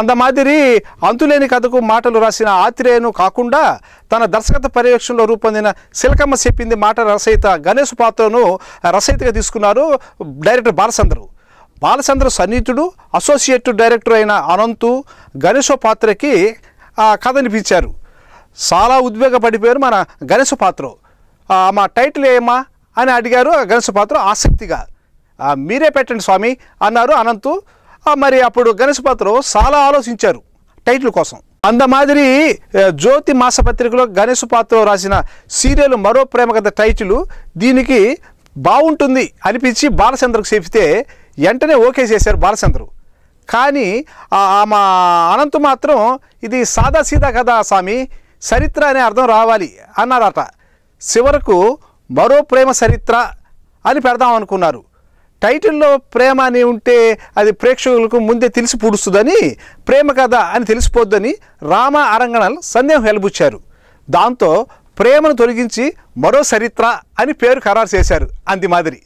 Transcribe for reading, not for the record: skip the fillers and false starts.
అంత మాదిరి అంతులేని కథకు మాటలు రాసిన ఆత్రేయను కాకుండా తన దర్శకత్వ పర్యవేక్షణలో రూపొందిన సిలకమ్మ చెప్పింది మాట రచయిత గణేష్ పాత్రను రచయితగా తీసుకున్నారు డైరెక్టర్ బాలచంద్ర సన్నిహితుడు అసోసియేట్ డైరెక్టర్ అయిన అనంతు గణేష్ పాత్రకి కథనిపించారు. చాలా ఉద్వేగపడిపోయారు మన గణేష్ పాత్ర. మా టైటిల్ ఏమా అని అడిగారు గణేష్ పాత్ర ఆసక్తిగా. మీరే పెట్టండి స్వామి అన్నారు అనంతు. మరి అప్పుడు గణేష్ పాత్ర చాలా ఆలోచించారు టైటిల్ కోసం. అందమాదిరి జ్యోతి మాసపత్రికలో గణేష్ పాత్ర రాసిన సీరియల్ మరో ప్రేమ కథ టైటిల్ దీనికి బాగుంటుంది అనిపించి బాలచంద్రకు చెప్తే వెంటనే ఓకే చేశారు బాలచంద్రు. కానీ మా అనంతు మాత్రం ఇది సాదా సీదా కదా స్వామి, చరిత్ర అనే అర్థం రావాలి అన్నారట. చివరకు మరో ప్రేమ చరిత్ర అని పెడదాం అనుకున్నారు. టైటిల్లో ప్రేమ అని ఉంటే అది ప్రేక్షకులకు ముందే తెలిసి పూడుస్తుందని, ప్రేమ కథ అని తెలిసిపోద్దని రామ అరంగణల్ సందేహం వెలుబుచ్చారు. దాంతో ప్రేమను తొలగించి మరో చరిత్ర అని పేరు ఖరారు చేశారు. అంది మాదిరి.